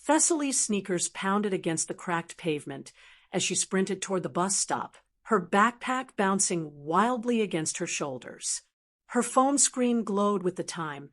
Thessaly's sneakers pounded against the cracked pavement as she sprinted toward the bus stop, her backpack bouncing wildly against her shoulders. Her phone screen glowed with the time,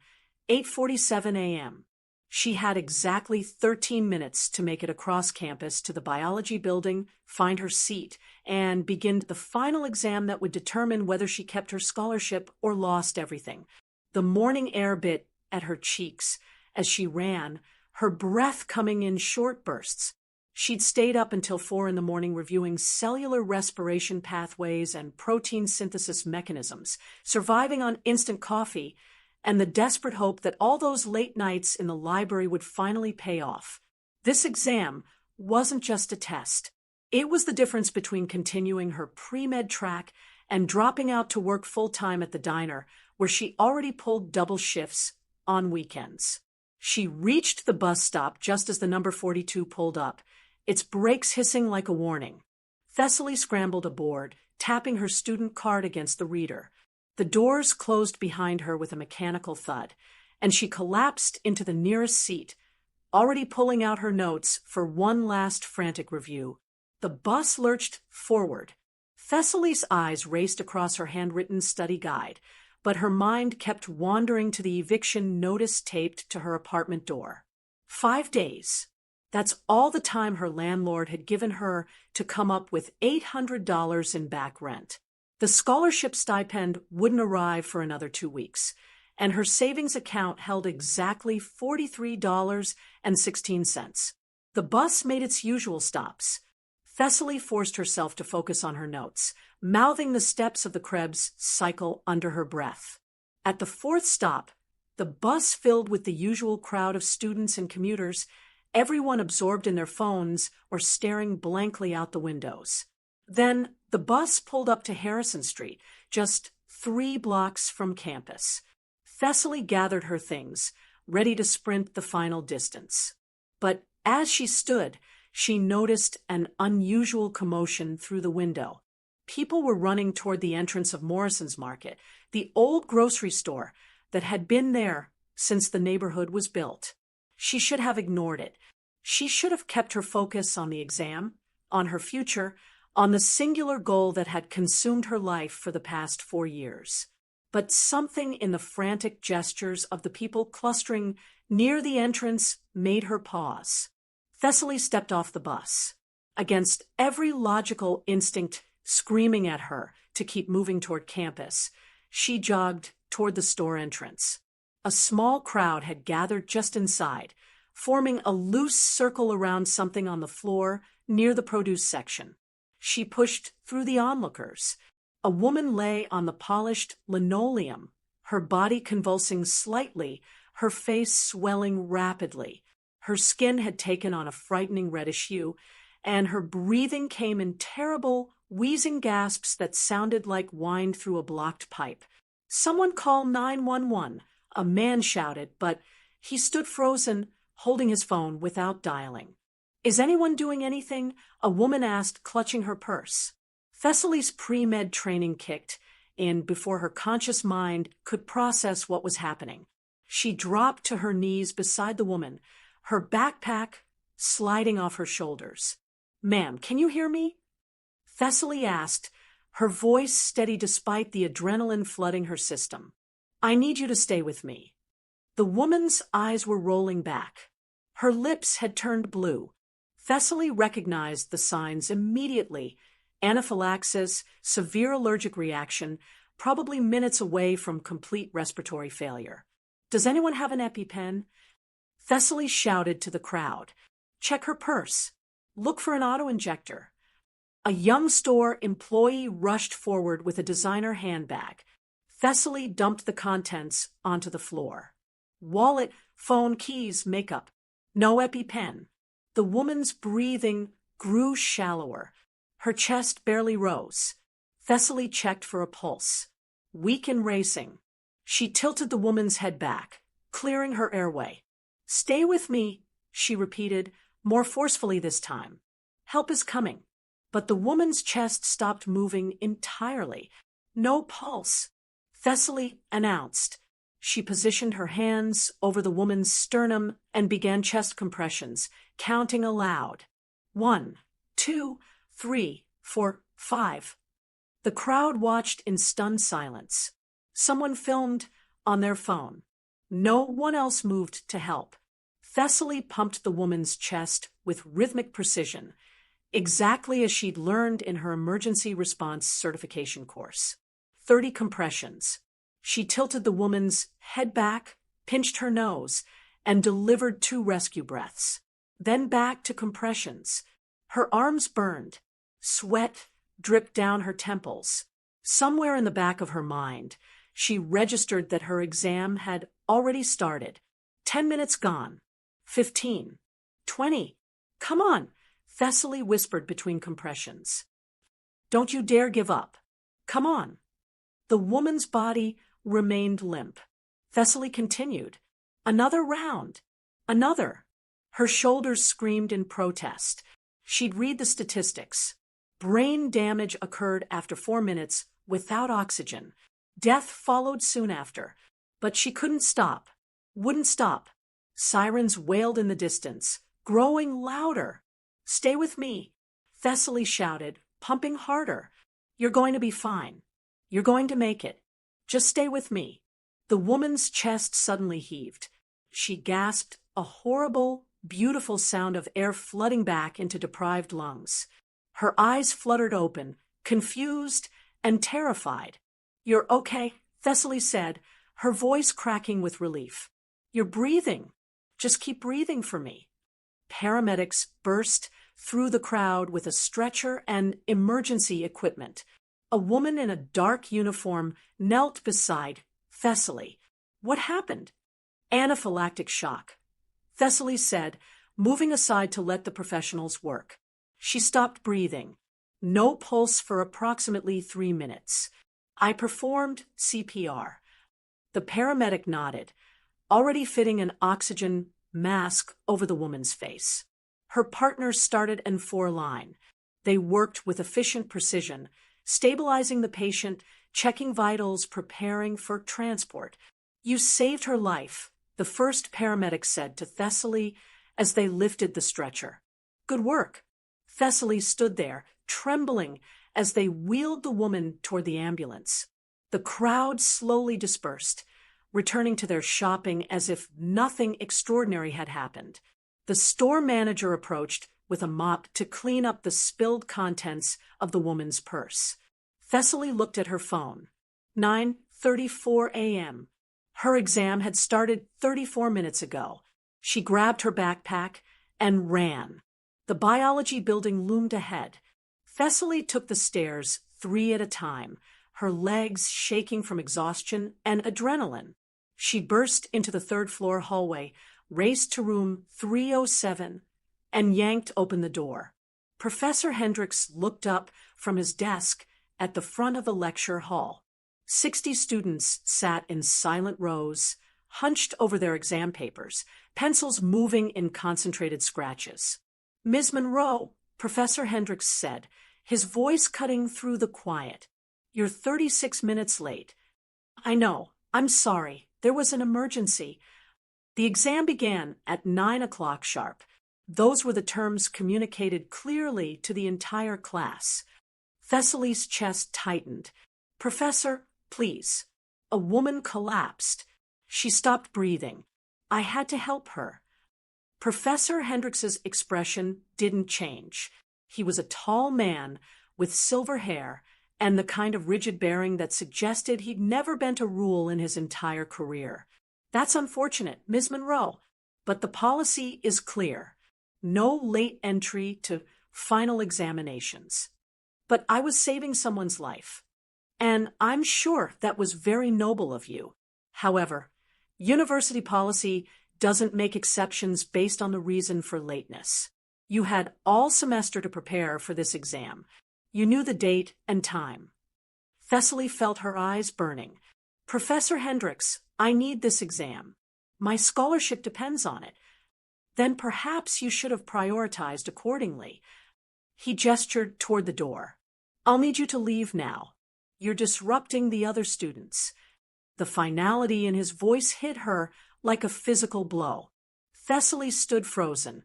8:47 a.m. She had exactly 13 minutes to make it across campus to the biology building, find her seat, and begin the final exam that would determine whether she kept her scholarship or lost everything. The morning air bit at her cheeks as she ran, her breath coming in short bursts. She'd stayed up until 4 a.m. reviewing cellular respiration pathways and protein synthesis mechanisms, surviving on instant coffee, and the desperate hope that all those late nights in the library would finally pay off. This exam wasn't just a test. It was the difference between continuing her pre-med track and dropping out to work full-time at the diner, where she already pulled double shifts on weekends. She reached the bus stop just as the number 42 pulled up, its brakes hissing like a warning. Thessaly scrambled aboard, tapping her student card against the reader. The doors closed behind her with a mechanical thud, and she collapsed into the nearest seat, already pulling out her notes for one last frantic review. The bus lurched forward. Thessaly's eyes raced across her handwritten study guide, but her mind kept wandering to the eviction notice taped to her apartment door. 5 days. That's all the time her landlord had given her to come up with $800 in back rent. The scholarship stipend wouldn't arrive for another 2 weeks, and her savings account held exactly $43.16. The bus made its usual stops. Thessaly forced herself to focus on her notes, mouthing the steps of the Krebs cycle under her breath. At the 4th stop, the bus filled with the usual crowd of students and commuters, everyone absorbed in their phones or staring blankly out the windows. Then the bus pulled up to Harrison Street, just 3 blocks from campus. Thessaly gathered her things, ready to sprint the final distance. But as she stood, she noticed an unusual commotion through the window. People were running toward the entrance of Morrison's Market, the old grocery store that had been there since the neighborhood was built. She should have ignored it. She should have kept her focus on the exam, on her future, on the singular goal that had consumed her life for the past 4 years. But something in the frantic gestures of the people clustering near the entrance made her pause. Thessaly stepped off the bus, against every logical instinct screaming at her to keep moving toward campus. She jogged toward the store entrance. A small crowd had gathered just inside, forming a loose circle around something on the floor near the produce section. She pushed through the onlookers. A woman lay on the polished linoleum, her body convulsing slightly, her face swelling rapidly. Her skin had taken on a frightening reddish hue, and her breathing came in terrible, wheezing gasps that sounded like whined through a blocked pipe. "Someone call 911, a man shouted, but he stood frozen, holding his phone without dialing. "Is anyone doing anything?" a woman asked, clutching her purse. Thessaly's pre-med training kicked in before her conscious mind could process what was happening. She dropped to her knees beside the woman, her backpack sliding off her shoulders. "Ma'am, can you hear me?" Thessaly asked, her voice steady despite the adrenaline flooding her system. "I need you to stay with me." The woman's eyes were rolling back. Her lips had turned blue. Thessaly recognized the signs immediately: anaphylaxis, severe allergic reaction, probably minutes away from complete respiratory failure. "Does anyone have an EpiPen?" Thessaly shouted to the crowd. "Check her purse. Look for an auto-injector." A young store employee rushed forward with a designer handbag. Thessaly dumped the contents onto the floor. Wallet, phone, keys, makeup. No EpiPen. The woman's breathing grew shallower. Her chest barely rose. Thessaly checked for a pulse. Weak and racing. She tilted the woman's head back, clearing her airway. "Stay with me," she repeated, more forcefully this time. "Help is coming." But the woman's chest stopped moving entirely. No pulse. Thessaly announced. She positioned her hands over the woman's sternum and began chest compressions, counting aloud. 1, 2, 3, 4, 5. The crowd watched in stunned silence. Someone filmed on their phone. No one else moved to help. Thessaly pumped the woman's chest with rhythmic precision, exactly as she'd learned in her emergency response certification course. 30 compressions. She tilted the woman's head back, pinched her nose, and delivered 2 rescue breaths. Then back to compressions. Her arms burned. Sweat dripped down her temples. Somewhere in the back of her mind, she registered that her exam had already started. 10 minutes gone. 15. 20. Come on, Thessaly whispered between compressions. Don't you dare give up. Come on. The woman's body remained limp. Thessaly continued. Another round. Another. Her shoulders screamed in protest. She'd read the statistics. Brain damage occurred after 4 minutes without oxygen. Death followed soon after. But she couldn't stop. Wouldn't stop. Sirens wailed in the distance, growing louder. Stay with me, Thessaly shouted, pumping harder. You're going to be fine. You're going to make it. Just stay with me. The woman's chest suddenly heaved. She gasped, a horrible, beautiful sound of air flooding back into deprived lungs. Her eyes fluttered open, confused and terrified. You're okay, Thessaly said, her voice cracking with relief. You're breathing. Just keep breathing for me. Paramedics burst through the crowd with a stretcher and emergency equipment. A woman in a dark uniform knelt beside Thessaly. What happened? Anaphylactic shock, Thessaly said, moving aside to let the professionals work. She stopped breathing. No pulse for approximately 3 minutes. I performed CPR. The paramedic nodded, already fitting an oxygen mask over the woman's face. Her partners started an 4-line. They worked with efficient precision, stabilizing the patient, checking vitals, preparing for transport. You saved her life, the first paramedic said to Thessaly as they lifted the stretcher. Good work. Thessaly stood there, trembling as they wheeled the woman toward the ambulance. The crowd slowly dispersed, returning to their shopping as if nothing extraordinary had happened. The store manager approached with a mop to clean up the spilled contents of the woman's purse. Thessaly looked at her phone. 9:34 a.m. Her exam had started 34 minutes ago. She grabbed her backpack and ran. The biology building loomed ahead. Thessaly took the stairs 3 at a time, her legs shaking from exhaustion and adrenaline. She burst into the 3rd-floor hallway, raced to room 307, and yanked open the door. Professor Hendricks looked up from his desk at the front of the lecture hall. 60 students sat in silent rows, hunched over their exam papers, pencils moving in concentrated scratches. Ms. Monroe, Professor Hendricks said, his voice cutting through the quiet. You're 36 minutes late. I know. I'm sorry. There was an emergency. The exam began at 9 o'clock sharp. Those were the terms communicated clearly to the entire class. Thessaly's chest tightened. Professor, please. A woman collapsed. She stopped breathing. I had to help her. Professor Hendricks's expression didn't change. He was a tall man with silver hair and the kind of rigid bearing that suggested he'd never bent a rule in his entire career. That's unfortunate, Ms. Monroe, but the policy is clear. No late entry to final examinations. But I was saving someone's life, and I'm sure that was very noble of you. However, university policy doesn't make exceptions based on the reason for lateness. You had all semester to prepare for this exam. You knew the date and time. Thessaly felt her eyes burning. Professor Hendricks, I need this exam. My scholarship depends on it. Then perhaps you should have prioritized accordingly. He gestured toward the door. I'll need you to leave now. You're disrupting the other students. The finality in his voice hit her like a physical blow. Thessaly stood frozen,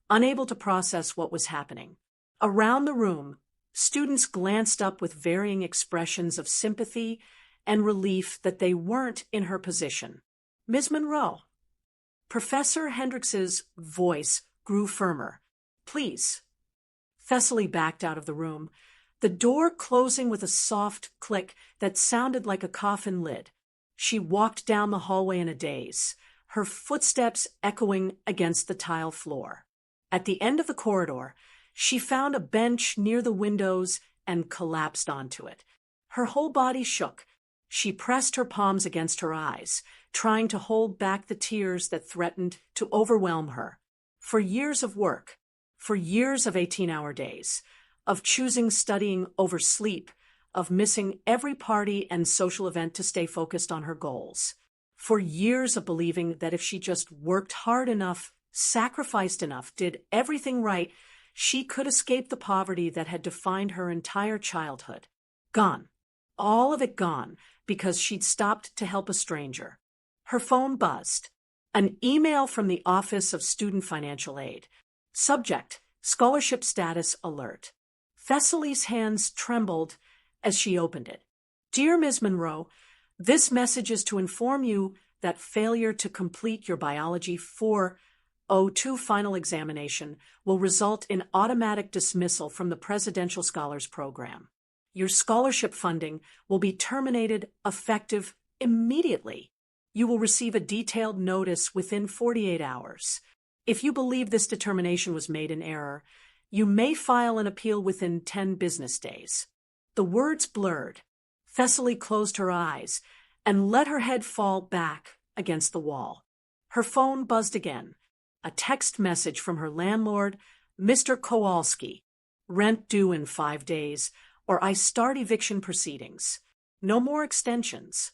unable to process what was happening. Around the room, students glanced up with varying expressions of sympathy and relief that they weren't in her position. "Ms. Monroe." Professor Hendricks's voice grew firmer. "Please." Thessaly backed out of the room, the door closing with a soft click that sounded like a coffin lid. She walked down the hallway in a daze, her footsteps echoing against the tile floor. At the end of the corridor, she found a bench near the windows and collapsed onto it. Her whole body shook. She pressed her palms against her eyes, trying to hold back the tears that threatened to overwhelm her. For years of work, for years of 18-hour days, of choosing studying over sleep, of missing every party and social event to stay focused on her goals, for years of believing that if she just worked hard enough, sacrificed enough, did everything right, she could escape the poverty that had defined her entire childhood. Gone. All of it gone, because she'd stopped to help a stranger. Her phone buzzed. An email from the Office of Student Financial Aid. Subject: Scholarship Status Alert. Thessaly's hands trembled as she opened it. "Dear Ms. Monroe, this message is to inform you that failure to complete your Biology 402 final examination will result in automatic dismissal from the Presidential Scholars Program. Your scholarship funding will be terminated effective immediately. You will receive a detailed notice within 48 hours. If you believe this determination was made in error, you may file an appeal within 10 business days." The words blurred. Thessaly closed her eyes and let her head fall back against the wall. Her phone buzzed again. A text message from her landlord, "Mr. Kowalski. Rent due in 5 days, or I start eviction proceedings. No more extensions."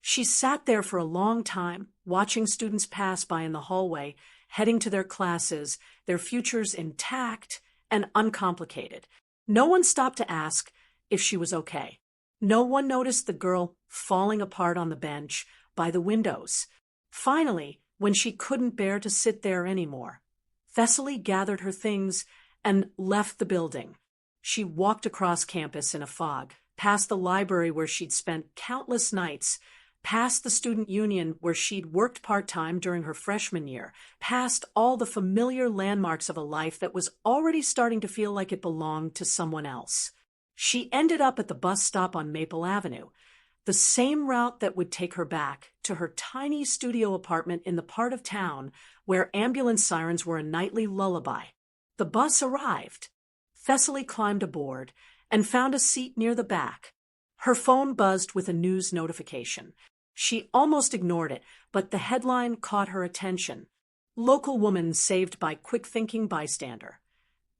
She sat there for a long time, watching students pass by in the hallway, heading to their classes, their futures intact and uncomplicated. No one stopped to ask if she was okay. No one noticed the girl falling apart on the bench by the windows. Finally, when she couldn't bear to sit there anymore, Thessaly gathered her things and left the building. She walked across campus in a fog, past the library where she'd spent countless nights, past the student union where she'd worked part-time during her freshman year, past all the familiar landmarks of a life that was already starting to feel like it belonged to someone else. She ended up at the bus stop on Maple Avenue, the same route that would take her back to her tiny studio apartment in the part of town where ambulance sirens were a nightly lullaby. The bus arrived. Thessaly climbed aboard and found a seat near the back. Her phone buzzed with a news notification. She almost ignored it, but the headline caught her attention. "Local woman saved by quick-thinking bystander.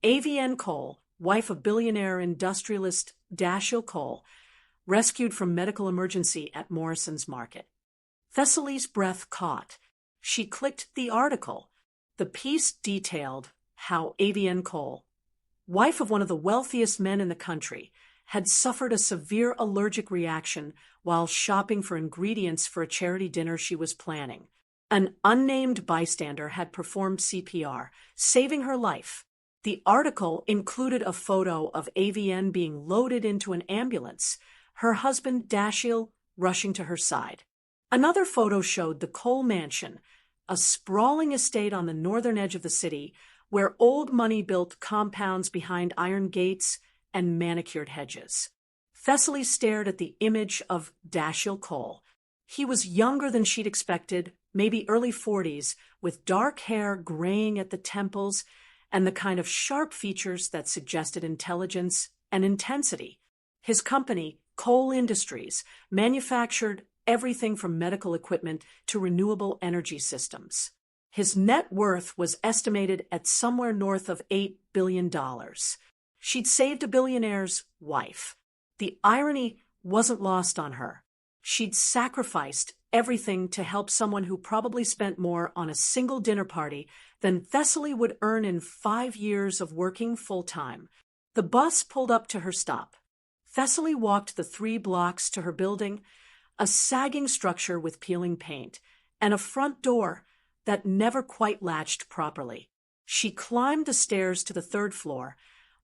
AVN Cole, wife of billionaire industrialist Dashiell Cole, rescued from medical emergency at Morrison's Market." Thessaly's breath caught. She clicked the article. The piece detailed how AVN Cole, wife of one of the wealthiest men in the country, had suffered a severe allergic reaction while shopping for ingredients for a charity dinner she was planning. An unnamed bystander had performed CPR, saving her life. The article included a photo of AVN being loaded into an ambulance, her husband Dashiell rushing to her side. Another photo showed the Cole Mansion, a sprawling estate on the northern edge of the city where old money built compounds behind iron gates and manicured hedges. Thessaly stared at the image of Dashiell Cole. He was younger than she'd expected, maybe early 40s, with dark hair graying at the temples and the kind of sharp features that suggested intelligence and intensity. His company, Cole Industries, manufactured everything from medical equipment to renewable energy systems. His net worth was estimated at somewhere north of $8 billion. She'd saved a billionaire's wife. The irony wasn't lost on her. She'd sacrificed everything to help someone who probably spent more on a single dinner party than Thessaly would earn in 5 years of working full-time. The bus pulled up to her stop. Thessaly walked the 3 blocks to her building, a sagging structure with peeling paint, and a front door that never quite latched properly. She climbed the stairs to the third floor,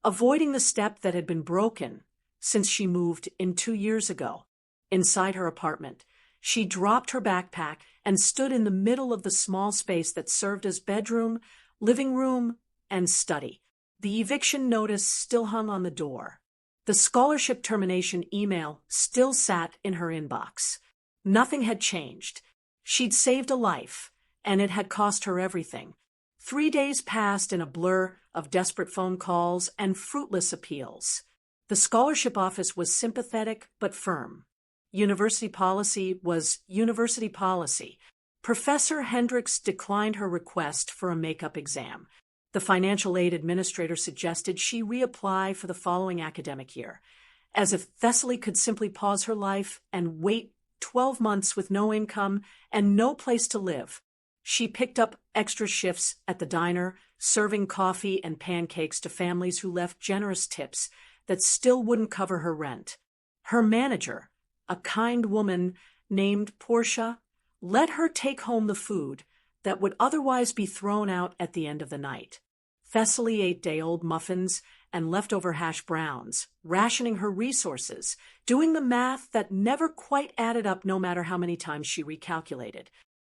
avoiding the step that had been broken since she moved in 2 years ago. Inside her apartment, she dropped her backpack and stood in the middle of the small space that served as bedroom, living room, and study. The eviction notice still hung on the door. The scholarship termination email still sat in her inbox. Nothing had changed. She'd saved a life, and it had cost her everything. 3 days passed in a blur of desperate phone calls and fruitless appeals. The scholarship office was sympathetic but firm. University policy was university policy. Professor Hendricks declined her request for a makeup exam. The financial aid administrator suggested she reapply for the following academic year, as if Thessaly could simply pause her life and wait 12 months with no income and no place to live. She picked up extra shifts at the diner, serving coffee and pancakes to families who left generous tips that still wouldn't cover her rent. Her manager, a kind woman named Portia, let her take home the food that would otherwise be thrown out at the end of the night. Thessaly ate day-old muffins and leftover hash browns, rationing her resources, doing the math that never quite added up no matter how many times she recalculated.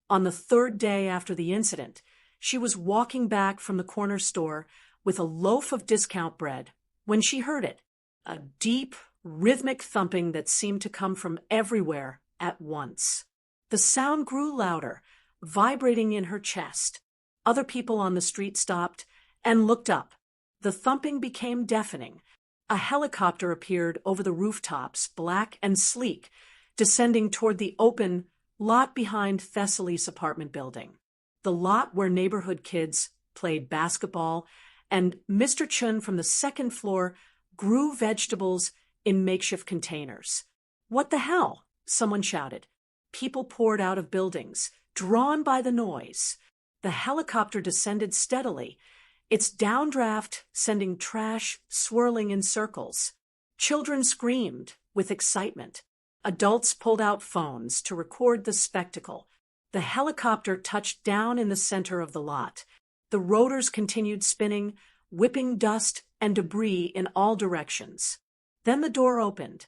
On the third day after the incident, she was walking back from the corner store with a loaf of discount bread when she heard it, a deep, rhythmic thumping that seemed to come from everywhere at once. The sound grew louder, vibrating in her chest. Other people on the street stopped and looked up. The thumping became deafening. A helicopter appeared over the rooftops, black and sleek, descending toward the open lot behind Thessaly's apartment building, the lot where neighborhood kids played basketball, and Mr. Chun from the second floor grew vegetables in makeshift containers. "What the hell?" someone shouted. People poured out of buildings, drawn by the noise. The helicopter descended steadily, its downdraft sending trash swirling in circles. Children screamed with excitement. Adults pulled out phones to record the spectacle. The helicopter touched down in the center of the lot. The rotors continued spinning, whipping dust and debris in all directions. Then the door opened.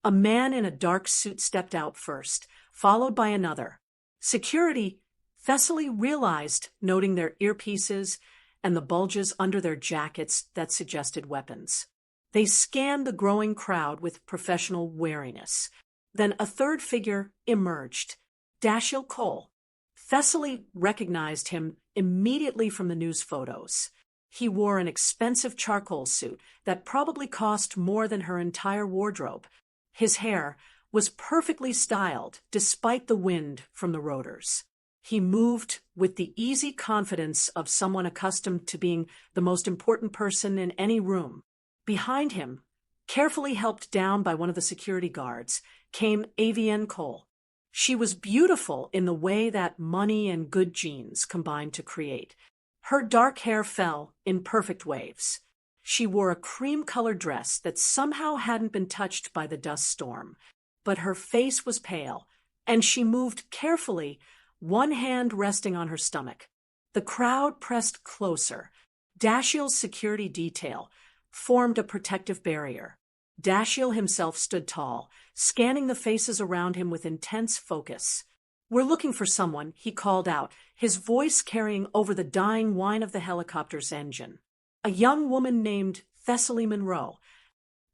A man in a dark suit stepped out first, followed by another. Security, Thessaly realized, noting their earpieces and the bulges under their jackets that suggested weapons. They scanned the growing crowd with professional wariness. Then a third figure emerged, Dashiell Cole. Thessaly recognized him immediately from the news photos. He wore an expensive charcoal suit that probably cost more than her entire wardrobe. His hair was perfectly styled despite the wind from the rotors. He moved with the easy confidence of someone accustomed to being the most important person in any room. Behind him, carefully helped down by one of the security guards, came Avienne Cole. She was beautiful in the way that money and good genes combined to create. Her dark hair fell in perfect waves. She wore a cream-colored dress that somehow hadn't been touched by the dust storm, but her face was pale, and she moved carefully, one hand resting on her stomach. The crowd pressed closer. Dashiell's security detail formed a protective barrier. Dashiell himself stood tall, scanning the faces around him with intense focus. "We're looking for someone," he called out, his voice carrying over the dying whine of the helicopter's engine. "A young woman named Thessaly Monroe."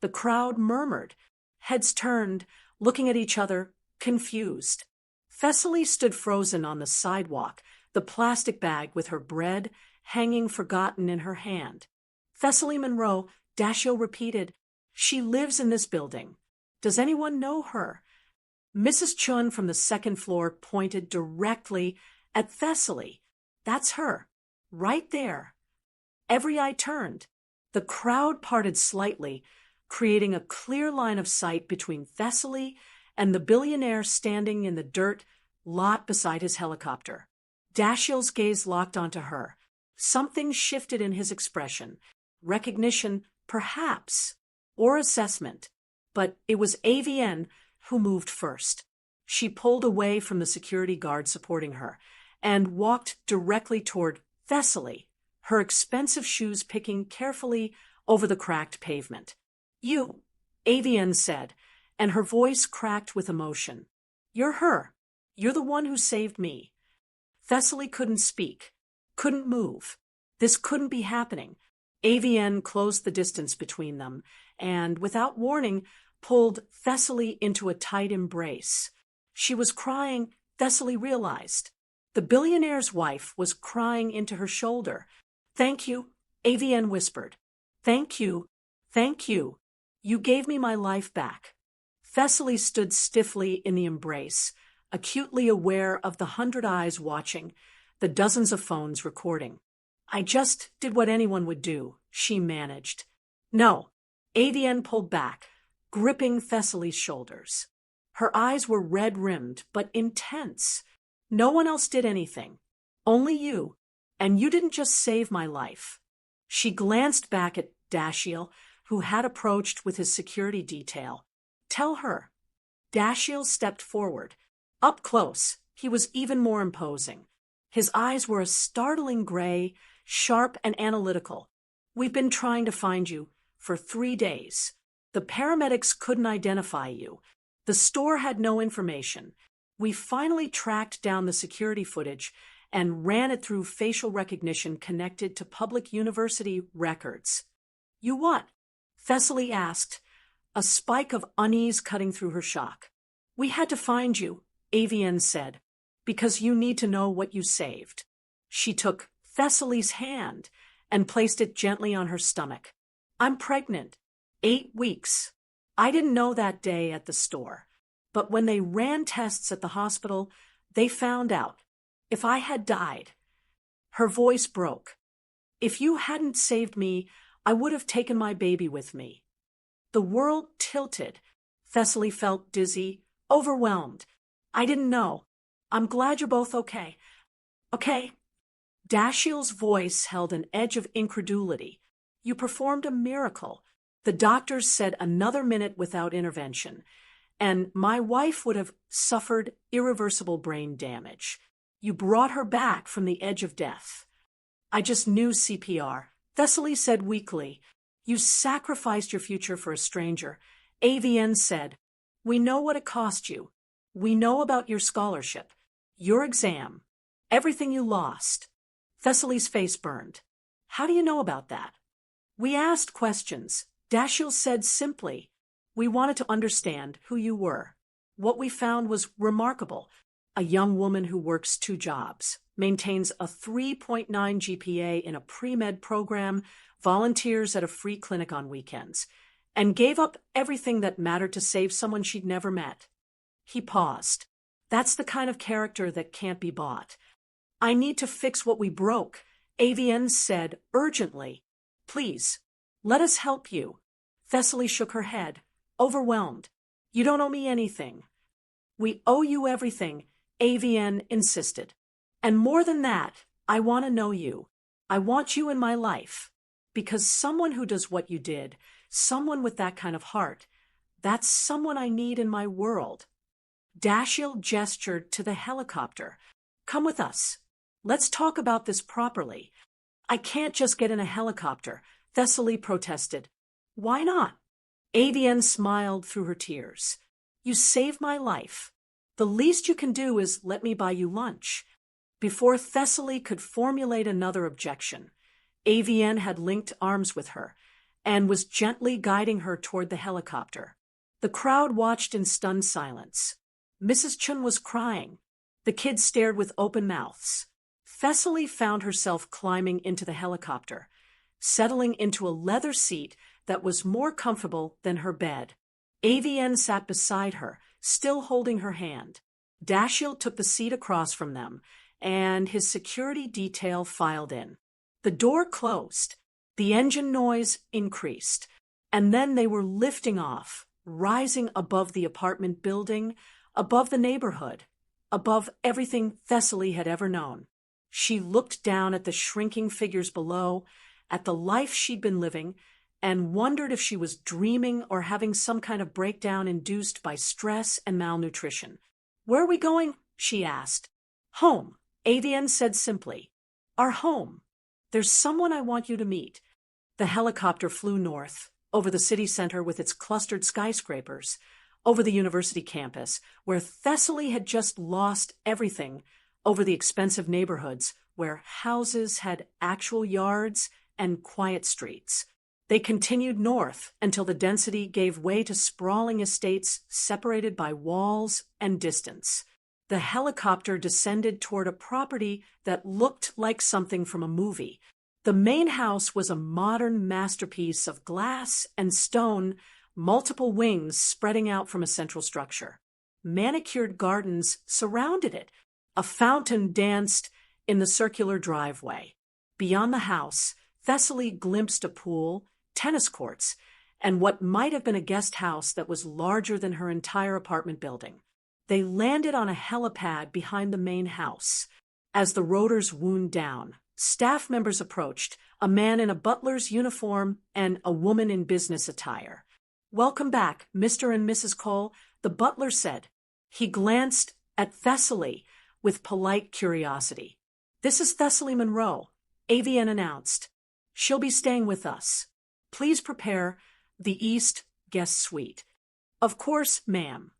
The crowd murmured, heads turned, looking at each other, confused. Thessaly stood frozen on the sidewalk, the plastic bag with her bread hanging forgotten in her hand. "Thessaly Monroe," Dashiell repeated. "She lives in this building. Does anyone know her?" Mrs. Chun from the second floor pointed directly at Thessaly. "That's her, right there." Every eye turned. The crowd parted slightly, creating a clear line of sight between Thessaly and the billionaire standing in the dirt lot beside his helicopter. Dashiell's gaze locked onto her. Something shifted in his expression. Recognition, perhaps, or assessment. But it was Avienne who moved first. She pulled away from the security guard supporting her and walked directly toward Thessaly, her expensive shoes picking carefully over the cracked pavement. "You," Avian said, and her voice cracked with emotion. "You're her. You're the one who saved me." Thessaly couldn't speak, couldn't move. This couldn't be happening. Avian closed the distance between them and, without warning, pulled Thessaly into a tight embrace. She was crying, Thessaly realized. The billionaire's wife was crying into her shoulder. "Thank you," Avian whispered. "Thank you. Thank you. You gave me my life back." Thessaly stood stiffly in the embrace, acutely aware of the 100 eyes watching, the dozens of phones recording. "I just did what anyone would do," she managed. "No." Avian pulled back, gripping Thessaly's shoulders. Her eyes were red-rimmed, but intense. "No one else did anything. Only you. And you didn't just save my life." She glanced back at Dashiell, who had approached with his security detail. "Tell her." Dashiell stepped forward. Up close, he was even more imposing. His eyes were a startling gray, sharp and analytical. "We've been trying to find you for 3 days. The paramedics couldn't identify you. The store had no information. We finally tracked down the security footage and ran it through facial recognition connected to public university records." "You what?" Thessaly asked, a spike of unease cutting through her shock. "We had to find you," Avian said, "because you need to know what you saved." She took Thessaly's hand and placed it gently on her stomach. "I'm pregnant. 8 weeks. I didn't know that day at the store. But when they ran tests at the hospital, they found out. If I had died..." Her voice broke. "If you hadn't saved me, I would have taken my baby with me." The world tilted. Thessaly felt dizzy, overwhelmed. "I didn't know. I'm glad you're both okay." "Okay." Dashiell's voice held an edge of incredulity. "You performed a miracle. The doctors said another minute without intervention, and my wife would have suffered irreversible brain damage. You brought her back from the edge of death." "I just knew CPR," Thessaly said weakly. "You sacrificed your future for a stranger." Avian said, "We know what it cost you. We know about your scholarship, your exam, everything you lost." Thessaly's face burned. "How do you know about that?" "We asked questions." Dashiell said simply, "We wanted to understand who you were." What we found was remarkable. A young woman who works 2 jobs, maintains a 3.9 GPA in a pre-med program, volunteers at a free clinic on weekends, and gave up everything that mattered to save someone she'd never met. He paused. "That's the kind of character that can't be bought." "I need to fix what we broke," Avian said urgently. "Please, let us help you." Thessaly shook her head, overwhelmed. "You don't owe me anything." "We owe you everything," Avian insisted. "And more than that, I want to know you. I want you in my life. Because someone who does what you did, someone with that kind of heart, that's someone I need in my world." Dashiell gestured to the helicopter. "Come with us. Let's talk about this properly." "I can't just get in a helicopter," Thessaly protested. "Why not?" Avian smiled through her tears. "You saved my life. The least you can do is let me buy you lunch." Before Thessaly could formulate another objection, Avian had linked arms with her and was gently guiding her toward the helicopter. The crowd watched in stunned silence. Mrs. Chun was crying. The kids stared with open mouths. Thessaly found herself climbing into the helicopter, settling into a leather seat that was more comfortable than her bed. Avian sat beside her, still holding her hand. Dashiell took the seat across from them, and his security detail filed in. The door closed. The engine noise increased. And then they were lifting off, rising above the apartment building, above the neighborhood, above everything Thessaly had ever known. She looked down at the shrinking figures below, at the life she'd been living, and wondered if she was dreaming or having some kind of breakdown induced by stress and malnutrition. Where are we going? She asked. Home, Avian said simply. Our home. There's someone I want you to meet. The helicopter flew north, over the city center with its clustered skyscrapers, over the university campus, where Thessaly had just lost everything, over the expensive neighborhoods, where houses had actual yards and quiet streets. They continued north until the density gave way to sprawling estates separated by walls and distance. The helicopter descended toward a property that looked like something from a movie. The main house was a modern masterpiece of glass and stone, multiple wings spreading out from a central structure. Manicured gardens surrounded it. A fountain danced in the circular driveway. Beyond the house, Thessaly glimpsed a pool, tennis courts, and what might have been a guest house that was larger than her entire apartment building. They landed on a helipad behind the main house. As the rotors wound down, staff members approached, a man in a butler's uniform and a woman in business attire. Welcome back, Mr. and Mrs. Cole, the butler said. He glanced at Thessaly with polite curiosity. This is Thessaly Monroe, Avian announced. She'll be staying with us. Please prepare the East guest suite. Of course, ma'am.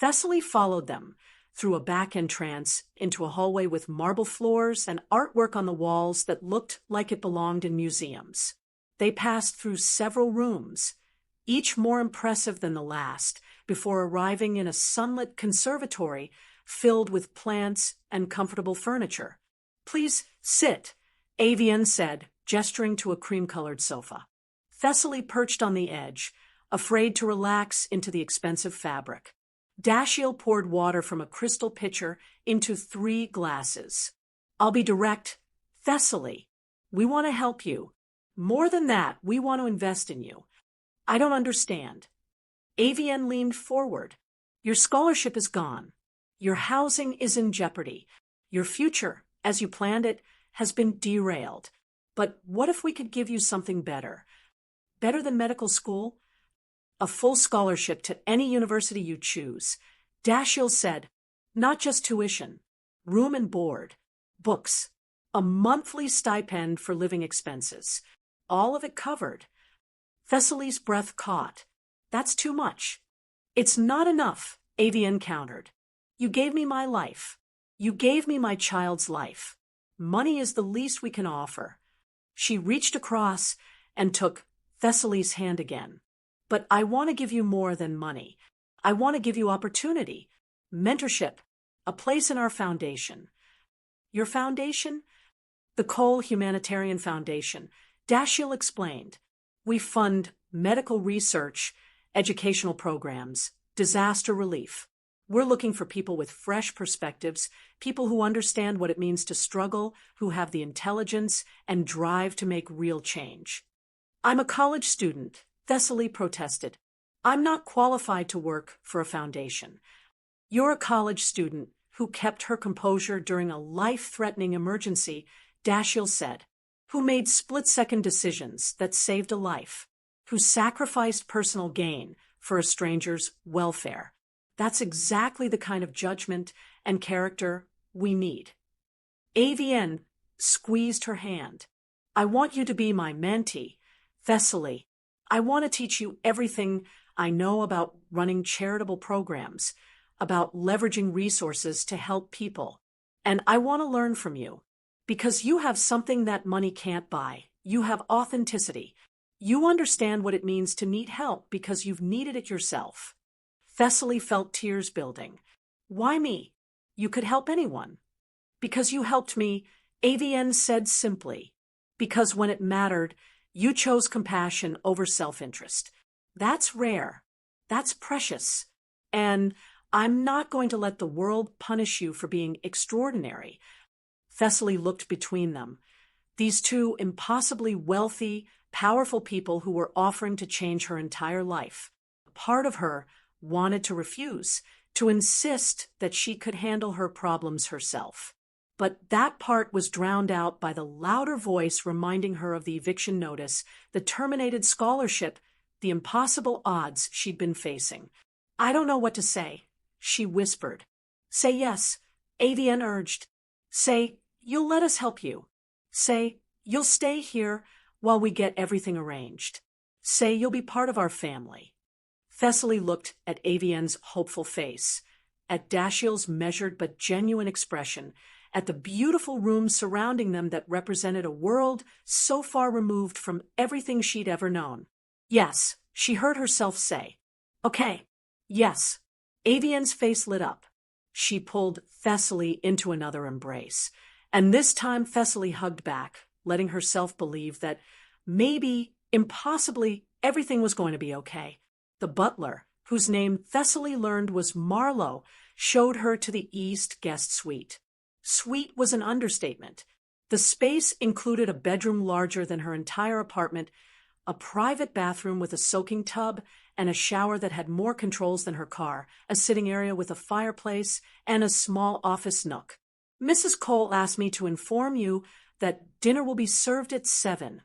Thessaly followed them through a back entrance into a hallway with marble floors and artwork on the walls that looked like it belonged in museums. They passed through several rooms, each more impressive than the last, before arriving in a sunlit conservatory filled with plants and comfortable furniture. Please sit, Avian said, gesturing to a cream-colored sofa. Thessaly perched on the edge, afraid to relax into the expensive fabric. Dashiell poured water from a crystal pitcher into 3 glasses. I'll be direct. Thessaly, we want to help you. More than that, we want to invest in you. I don't understand. Avian leaned forward. Your scholarship is gone. Your housing is in jeopardy. Your future, as you planned it, has been derailed. But what if we could give you something better? Better than medical school? A full scholarship to any university you choose. Dashiell said, not just tuition, room and board, books, a monthly stipend for living expenses. All of it covered. Thessaly's breath caught. That's too much. It's not enough, Avian countered. You gave me my life. You gave me my child's life. Money is the least we can offer. She reached across and took Thessaly's hand again. But I want to give you more than money. I want to give you opportunity, mentorship, a place in our foundation. Your foundation? The Cole Humanitarian Foundation. Dashiell explained. We fund medical research, educational programs, disaster relief. We're looking for people with fresh perspectives, people who understand what it means to struggle, who have the intelligence and drive to make real change. I'm a college student, Thessaly protested. I'm not qualified to work for a foundation. You're a college student who kept her composure during a life-threatening emergency, Dashiell said, who made split-second decisions that saved a life, who sacrificed personal gain for a stranger's welfare. That's exactly the kind of judgment and character we need. Avian squeezed her hand. I want you to be my mentee, Thessaly. I want to teach you everything I know about running charitable programs, about leveraging resources to help people. And I want to learn from you. Because you have something that money can't buy. You have authenticity. You understand what it means to need help because you've needed it yourself. Thessaly felt tears building. Why me? You could help anyone. Because you helped me, Avian said simply. Because when it mattered, you chose compassion over self-interest. That's rare. That's precious. And I'm not going to let the world punish you for being extraordinary. Thessaly looked between them. These two impossibly wealthy, powerful people who were offering to change her entire life. Part of her wanted to refuse, to insist that she could handle her problems herself. But that part was drowned out by the louder voice reminding her of the eviction notice, the terminated scholarship, the impossible odds she'd been facing. I don't know what to say, she whispered. Say yes, Avian urged. Say, you'll let us help you. Say, you'll stay here while we get everything arranged. Say you'll be part of our family. Thessaly looked at Avian's hopeful face, at Dashiell's measured but genuine expression, at the beautiful rooms surrounding them that represented a world so far removed from everything she'd ever known. Yes, she heard herself say. Okay. Yes. Avian's face lit up. She pulled Thessaly into another embrace, and this time Thessaly hugged back, letting herself believe that maybe, impossibly, everything was going to be okay. The butler, whose name Thessaly learned was Marlowe, showed her to the East guest suite. Suite was an understatement. The space included a bedroom larger than her entire apartment, a private bathroom with a soaking tub, and a shower that had more controls than her car, a sitting area with a fireplace, and a small office nook. Mrs. Cole asked me to inform you that dinner will be served at 7,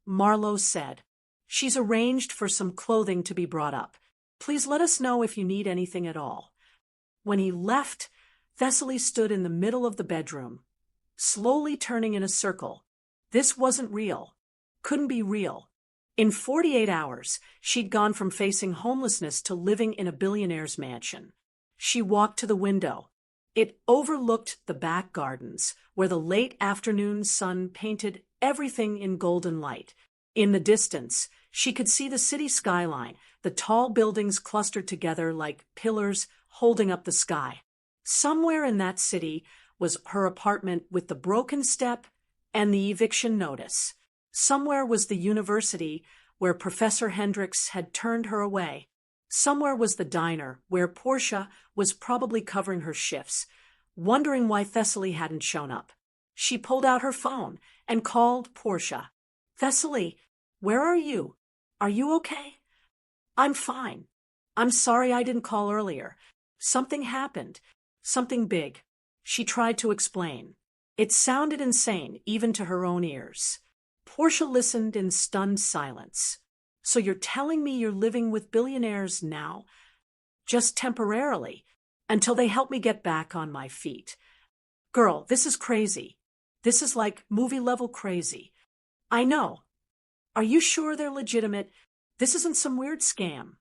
Marlowe said. She's arranged for some clothing to be brought up. Please let us know if you need anything at all. When he left, Thessaly stood in the middle of the bedroom, slowly turning in a circle. This wasn't real. Couldn't be real. In 48 hours, she'd gone from facing homelessness to living in a billionaire's mansion. She walked to the window. It overlooked the back gardens, where the late afternoon sun painted everything in golden light. In the distance, she could see the city skyline, the tall buildings clustered together like pillars holding up the sky. Somewhere in that city was her apartment with the broken step and the eviction notice. Somewhere was the university where Professor Hendricks had turned her away. Somewhere was the diner where Portia was probably covering her shifts, wondering why Thessaly hadn't shown up. She pulled out her phone and called Portia. Thessaly, where are you? Are you okay? I'm fine. I'm sorry I didn't call earlier. Something happened. Something big. She tried to explain. It sounded insane, even to her own ears. Portia listened in stunned silence. So you're telling me you're living with billionaires now? Just temporarily, until they help me get back on my feet. Girl, this is crazy. This is like movie-level crazy. I know. Are you sure they're legitimate? This isn't some weird scam.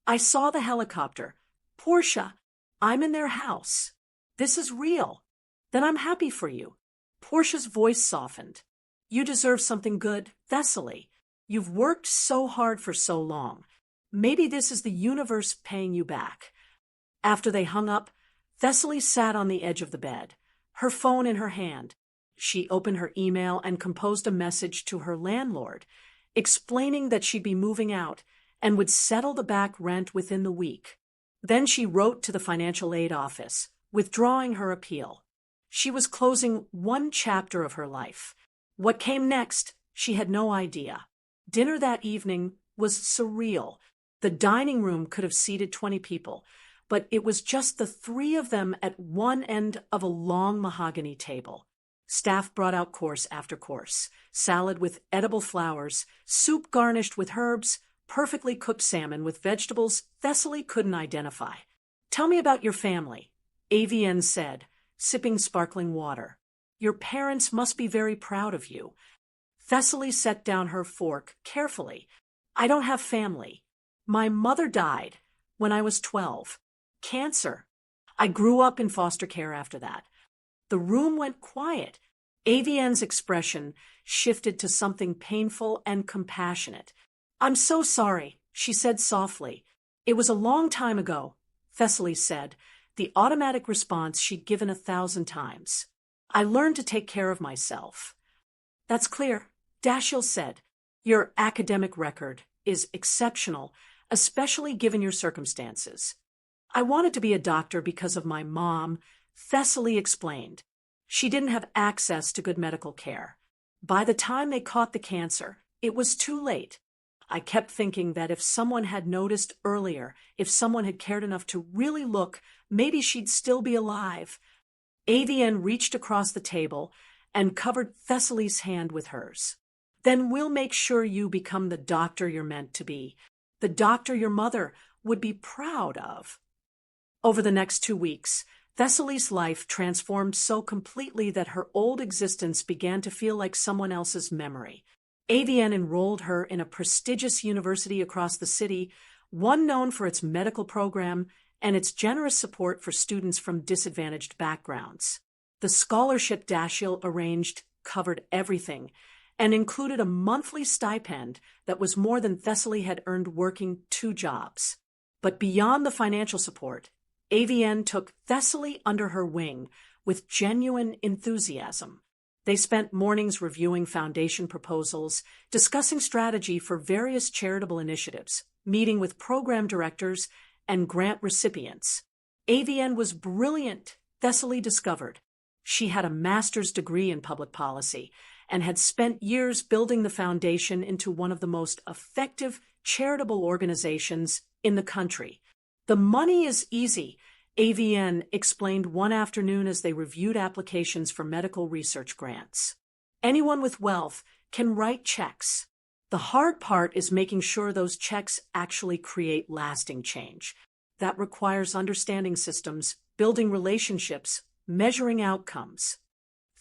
I saw the helicopter. Portia, I'm in their house. This is real. Then I'm happy for you. Portia's voice softened. You deserve something good, Thessaly. You've worked so hard for so long. Maybe this is the universe paying you back. After they hung up, Thessaly sat on the edge of the bed, her phone in her hand. She opened her email and composed a message to her landlord, explaining that she'd be moving out and would settle the back rent within the week. Then she wrote to the financial aid office, withdrawing her appeal. She was closing one chapter of her life. What came next, she had no idea. Dinner that evening was surreal. The dining room could have seated 20 people, but it was just the three of them at one end of a long mahogany table. Staff brought out course after course, salad with edible flowers, soup garnished with herbs, perfectly cooked salmon with vegetables Thessaly couldn't identify. Tell me about your family, Avian said, sipping sparkling water. Your parents must be very proud of you. Thessaly set down her fork carefully. I don't have family. My mother died when I was 12. Cancer. I grew up in foster care after that. The room went quiet. Avian's expression shifted to something painful and compassionate. I'm so sorry, she said softly. It was a long time ago, Thessaly said, the automatic response she'd given 1,000 times. I learned to take care of myself. That's clear, Dashiell said. Your academic record is exceptional, especially given your circumstances. I wanted to be a doctor because of my mom, Thessaly explained. She didn't have access to good medical care. By the time they caught the cancer, it was too late. I kept thinking that if someone had noticed earlier, if someone had cared enough to really look, maybe she'd still be alive. Avian reached across the table and covered Thessaly's hand with hers. Then we'll make sure you become the doctor you're meant to be, the doctor your mother would be proud of. Over the next 2 weeks, Thessaly's life transformed so completely that her old existence began to feel like someone else's memory. AVN enrolled her in a prestigious university across the city, one known for its medical program and its generous support for students from disadvantaged backgrounds. The scholarship Dashiell arranged covered everything and included a monthly stipend that was more than Thessaly had earned working 2 jobs. But beyond the financial support, AVN took Thessaly under her wing with genuine enthusiasm. They spent mornings reviewing foundation proposals, discussing strategy for various charitable initiatives, meeting with program directors and grant recipients. AVN was brilliant, Thessaly discovered. She had a master's degree in public policy and had spent years building the foundation into one of the most effective charitable organizations in the country. The money is easy, AVN explained one afternoon as they reviewed applications for medical research grants. Anyone with wealth can write checks. The hard part is making sure those checks actually create lasting change. That requires understanding systems, building relationships, measuring outcomes.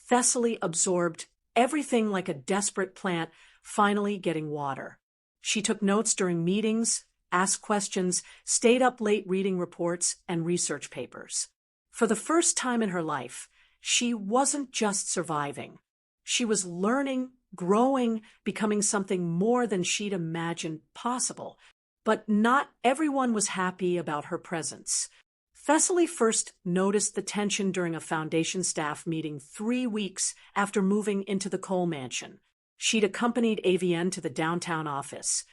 Thessaly absorbed everything like a desperate plant finally getting water. She took notes during meetings, asked questions, stayed up late reading reports and research papers. For the first time in her life, she wasn't just surviving. She was learning, growing, becoming something more than she'd imagined possible. But not everyone was happy about her presence. Thessaly first noticed the tension during a foundation staff meeting 3 weeks after moving into the Cole mansion. She'd accompanied AVN to the downtown office,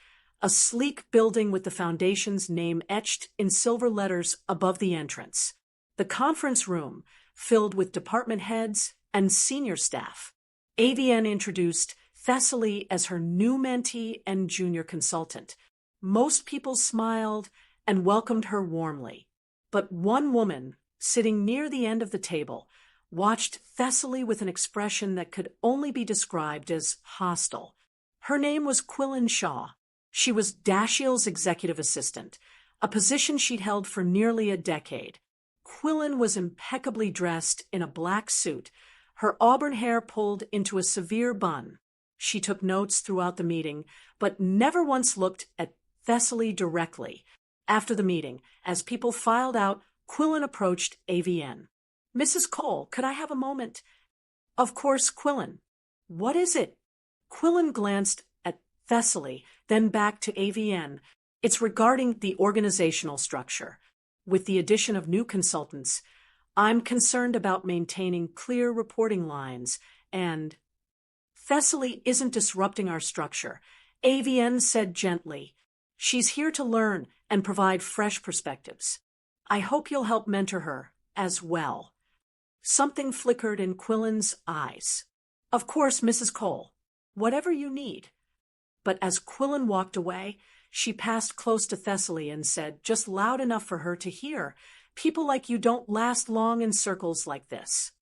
a sleek building with the foundation's name etched in silver letters above the entrance. The conference room, filled with department heads and senior staff. AVN introduced Thessaly as her new mentee and junior consultant. Most people smiled and welcomed her warmly. But one woman, sitting near the end of the table, watched Thessaly with an expression that could only be described as hostile. Her name was Quillen Shaw. She was Dashiell's executive assistant, a position she'd held for nearly a decade. Quillen was impeccably dressed in a black suit, her auburn hair pulled into a severe bun. She took notes throughout the meeting, but never once looked at Thessaly directly. After the meeting, as people filed out, Quillen approached AVN. "Mrs. Cole, could I have a moment?" "Of course, Quillen." "What is it?" Quillen glanced at Thessaly, then back to AVN. "It's regarding the organizational structure. With the addition of new consultants, I'm concerned about maintaining clear reporting lines and—" "Thessaly isn't disrupting our structure," AVN said gently. "She's here to learn and provide fresh perspectives. I hope you'll help mentor her as well." Something flickered in Quillen's eyes. "Of course, Mrs. Cole. Whatever you need." But as Quillen walked away, she passed close to Thessaly and said, just loud enough for her to hear, "People like you don't last long in circles like this."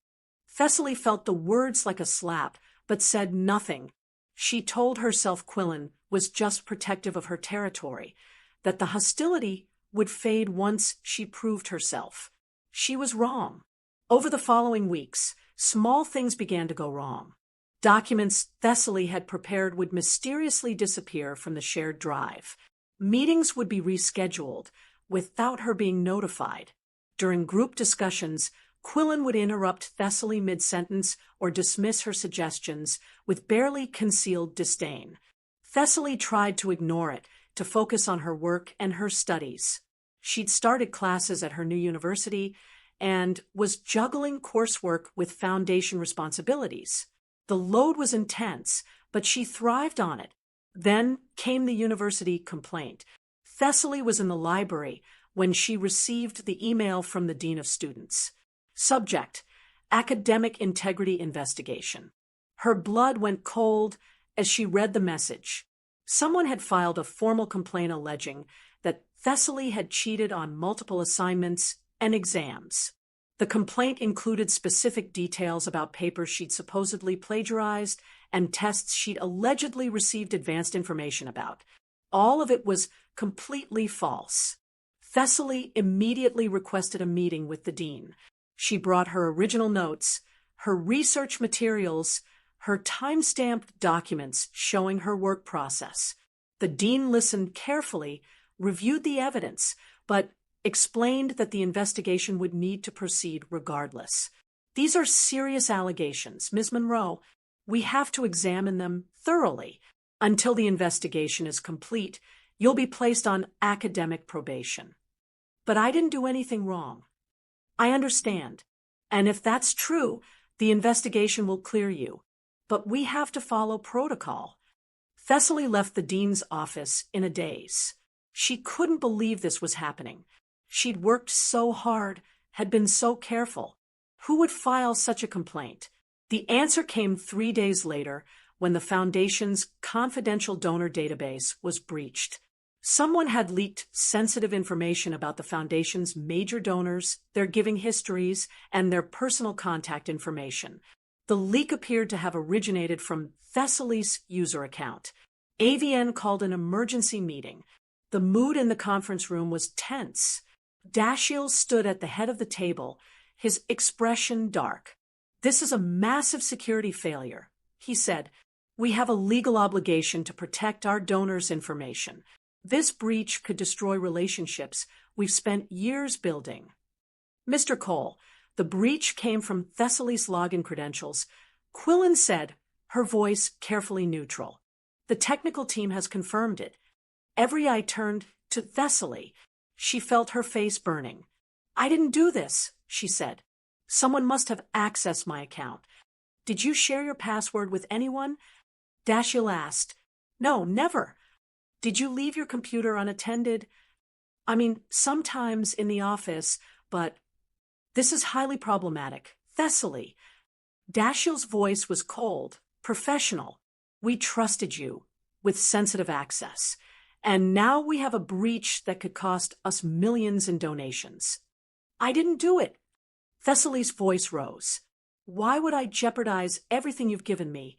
Thessaly felt the words like a slap, but said nothing. She told herself Quillen was just protective of her territory, that the hostility would fade once she proved herself. She was wrong. Over the following weeks, small things began to go wrong. Documents Thessaly had prepared would mysteriously disappear from the shared drive. Meetings would be rescheduled without her being notified. During group discussions, Quillen would interrupt Thessaly mid-sentence or dismiss her suggestions with barely concealed disdain. Thessaly tried to ignore it, to focus on her work and her studies. She'd started classes at her new university and was juggling coursework with foundation responsibilities. The load was intense, but she thrived on it. Then came the university complaint. Thessaly was in the library when she received the email from the dean of students. Subject: Academic Integrity Investigation. Her blood went cold as she read the message. Someone had filed a formal complaint alleging that Thessaly had cheated on multiple assignments and exams. The complaint included specific details about papers she'd supposedly plagiarized and tests she'd allegedly received advanced information about. All of it was completely false. Thessaly immediately requested a meeting with the dean. She brought her original notes, her research materials, her time-stamped documents showing her work process. The dean listened carefully, reviewed the evidence, but explained that the investigation would need to proceed regardless. These are serious allegations, Ms. Monroe. We have to examine them thoroughly. Until the investigation is complete, you'll be placed on academic probation. But I didn't do anything wrong. I understand. And if that's true, the investigation will clear you. But we have to follow protocol. Thessaly left the dean's office in a daze. She couldn't believe this was happening. She'd worked so hard, had been so careful. Who would file such a complaint? The answer came 3 days later when the Foundation's confidential donor database was breached. Someone had leaked sensitive information about the Foundation's major donors, their giving histories, and their personal contact information. The leak appeared to have originated from Thessaly's user account. AVN called an emergency meeting. The mood in the conference room was tense. Dashiell stood at the head of the table, his expression dark. "This is a massive security failure," he said. "We have a legal obligation to protect our donors' information. This breach could destroy relationships we've spent years building." "Mr. Cole, the breach came from Thessaly's login credentials," Quillen said, her voice carefully neutral. "The technical team has confirmed it." Every eye turned to Thessaly. She felt her face burning. "I didn't do this," she said. "Someone must have accessed my account." "Did you share your password with anyone?" Dashiell asked. "No, never." "Did you leave your computer unattended?" "I mean, sometimes in the office, but—" "This is highly problematic. Thessaly." Dashiell's voice was cold, professional. "We trusted you with sensitive access. And now we have a breach that could cost us millions in donations." "I didn't do it." Thessaly's voice rose. "Why would I jeopardize everything you've given me?"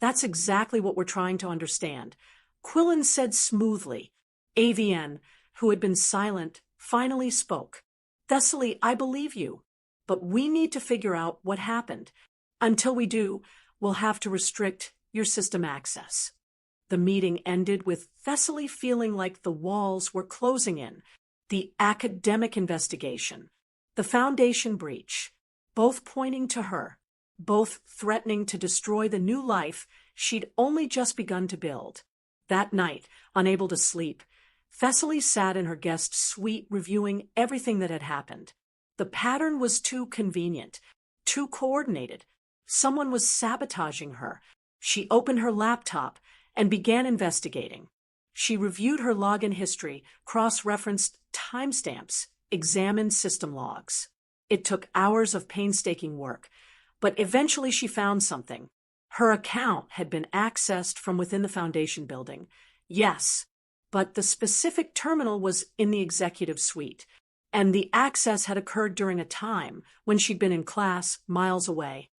"That's exactly what we're trying to understand," Quillen said smoothly. AVN, who had been silent, finally spoke. "Thessaly, I believe you, but we need to figure out what happened. Until we do, we'll have to restrict your system access." The meeting ended with Thessaly feeling like the walls were closing in. The academic investigation, the Foundation breach, both pointing to her, both threatening to destroy the new life she'd only just begun to build. That night, unable to sleep, Thessaly sat in her guest suite reviewing everything that had happened. The pattern was too convenient, too coordinated. Someone was sabotaging her. She opened her laptop and began investigating. She reviewed her login history, cross-referenced timestamps, examined system logs. It took hours of painstaking work, but eventually she found something. Her account had been accessed from within the Foundation building. Yes, but the specific terminal was in the executive suite, and the access had occurred during a time when she'd been in class miles away.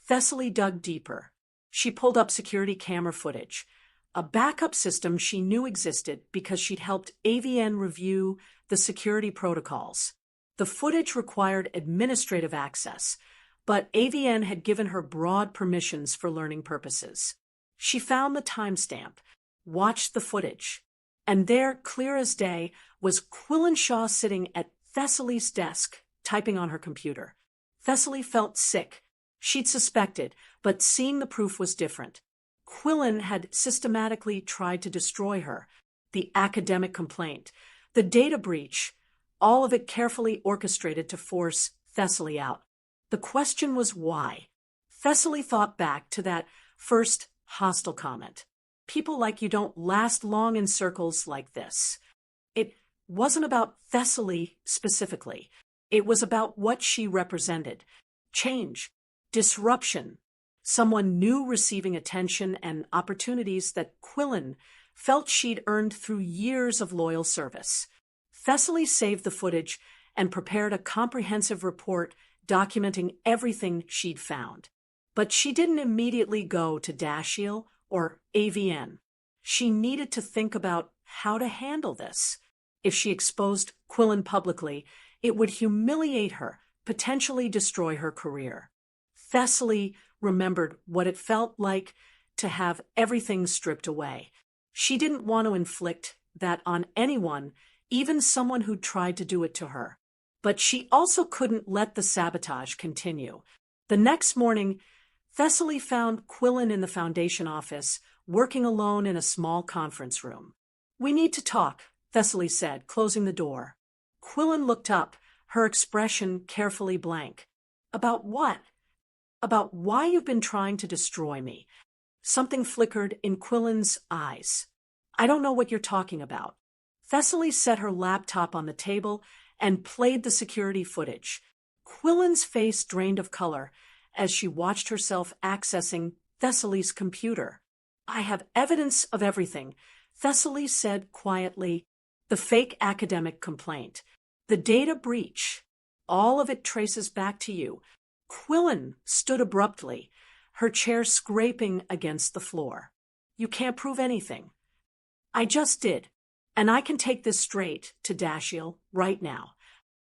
Thessaly dug deeper. She pulled up security camera footage, a backup system she knew existed because she'd helped AVN review the security protocols. The footage required administrative access, but AVN had given her broad permissions for learning purposes. She found the timestamp, watched the footage, and there, clear as day, was Quillen Shaw sitting at Thessaly's desk, typing on her computer. Thessaly felt sick. She'd suspected, but seeing the proof was different. Quillen had systematically tried to destroy her. The academic complaint, the data breach, all of it carefully orchestrated to force Thessaly out. The question was why. Thessaly thought back to that first hostile comment. "People like you don't last long in circles like this." It wasn't about Thessaly specifically. It was about what she represented. Change, disruption, someone new receiving attention and opportunities that Quillen felt she'd earned through years of loyal service. Thessaly saved the footage and prepared a comprehensive report documenting everything she'd found. But she didn't immediately go to Dashiell or AVN. She needed to think about how to handle this. If she exposed Quillen publicly, it would humiliate her, potentially destroy her career. Thessaly remembered what it felt like to have everything stripped away. She didn't want to inflict that on anyone, even someone who tried to do it to her. But she also couldn't let the sabotage continue. The next morning, Thessaly found Quillen in the foundation office, working alone in a small conference room. "We need to talk," Thessaly said, closing the door. Quillen looked up, her expression carefully blank. "About what?" "About why you've been trying to destroy me." Something flickered in Quillen's eyes. "I don't know what you're talking about." Thessaly set her laptop on the table and played the security footage. Quillen's face drained of color as she watched herself accessing Thessaly's computer. "I have evidence of everything," Thessaly said quietly. "The fake academic complaint, the data breach, all of it traces back to you." Quillen stood abruptly, her chair scraping against the floor. "You can't prove anything." "I just did, and I can take this straight to Dashiell right now."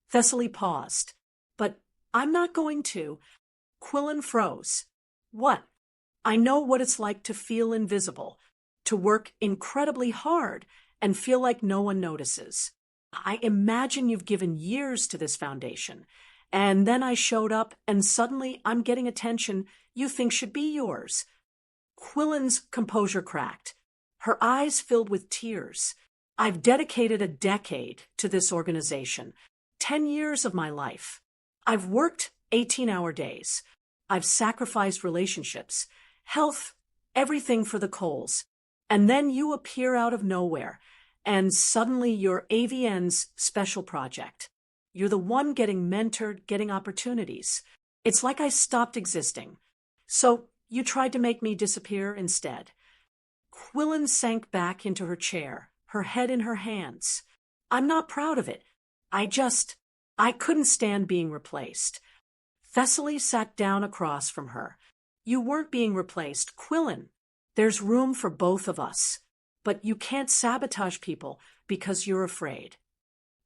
Thessaly paused. "But I'm not going to." Quillen froze. "What?" "I know what it's like to feel invisible, to work incredibly hard and feel like no one notices. I imagine you've given years to this foundation, and then I showed up and suddenly I'm getting attention you think should be yours." Quillen's composure cracked. Her eyes filled with tears. "I've dedicated a decade to this organization, 10 years of my life. I've worked 18-hour days. I've sacrificed relationships, health, everything for the Coles. And then you appear out of nowhere, and suddenly you're AVN's special project. You're the one getting mentored, getting opportunities. It's like I stopped existing. So you tried to make me disappear instead." Quillen sank back into her chair, her head in her hands. "I'm not proud of it. I couldn't stand being replaced." Thessaly sat down across from her. "You weren't being replaced, Quillen. There's room for both of us. But you can't sabotage people because you're afraid."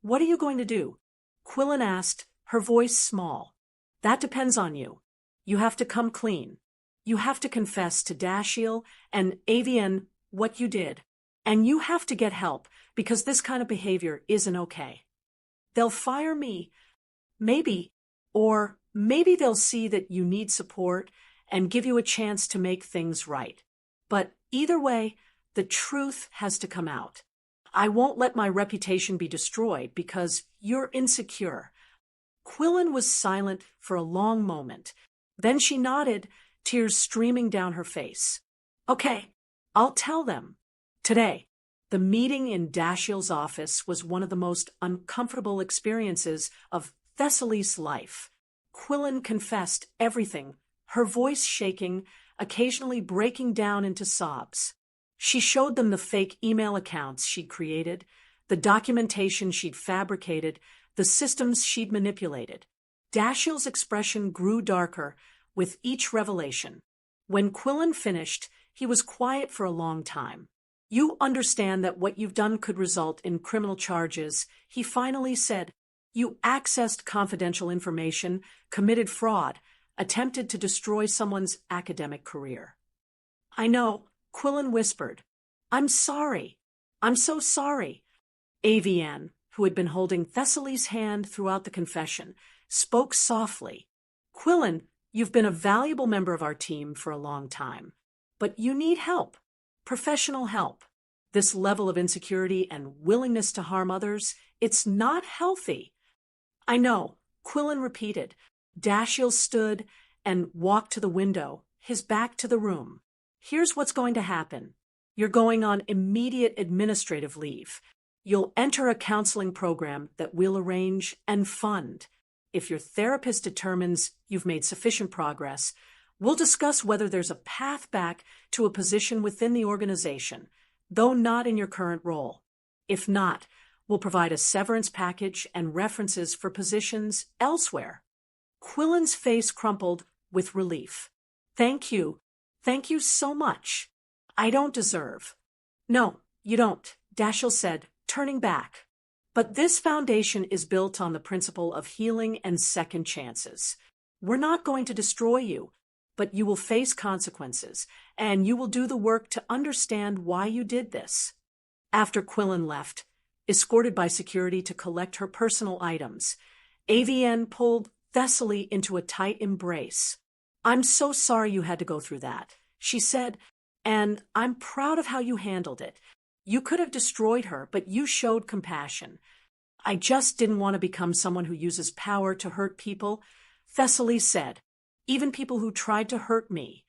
"What are you going to do?" Quillen asked, her voice small. "That depends on you. You have to come clean. You have to confess to Dashiell and AVN what you did. And you have to get help because this kind of behavior isn't okay." "They'll fire me." "Maybe. Or maybe they'll see that you need support and give you a chance to make things right. But either way, the truth has to come out. I won't let my reputation be destroyed because you're insecure." Quillen was silent for a long moment. Then she nodded, tears streaming down her face. "Okay, I'll tell them. Today." The meeting in Dashiell's office was one of the most uncomfortable experiences of Thessaly's life. Quillen confessed everything, her voice shaking, occasionally breaking down into sobs. She showed them the fake email accounts she'd created, the documentation she'd fabricated, the systems she'd manipulated. Dashiell's expression grew darker with each revelation. When Quillen finished, he was quiet for a long time. "You understand that what you've done could result in criminal charges," he finally said. "You accessed confidential information, committed fraud, attempted to destroy someone's academic career." "I know," Quillen whispered. "I'm sorry. I'm so sorry." AVN, who had been holding Thessaly's hand throughout the confession, spoke softly. "Quillen, you've been a valuable member of our team for a long time. But you need help. Professional help. This level of insecurity and willingness to harm others, it's not healthy." "I know," Quillen repeated. Dashiell stood and walked to the window, his back to the room. "Here's what's going to happen. You're going on immediate administrative leave. You'll enter a counseling program that we'll arrange and fund. If your therapist determines you've made sufficient progress, we'll discuss whether there's a path back to a position within the organization, though not in your current role. If not, we'll provide a severance package and references for positions elsewhere." Quillen's face crumpled with relief. "Thank you. Thank you so much. I don't deserve." "No, you don't," Dashiell said, turning back. But this foundation is built on the principle of healing and second chances. We're not going to destroy you, but you will face consequences, and you will do the work to understand why you did this. After Quillen left, escorted by security to collect her personal items, AVN pulled Thessaly into a tight embrace. "I'm so sorry you had to go through that," she said, "and I'm proud of how you handled it. You could have destroyed her, but you showed compassion. I just didn't want to become someone who uses power to hurt people," Thessaly said. "Even people who tried to hurt me."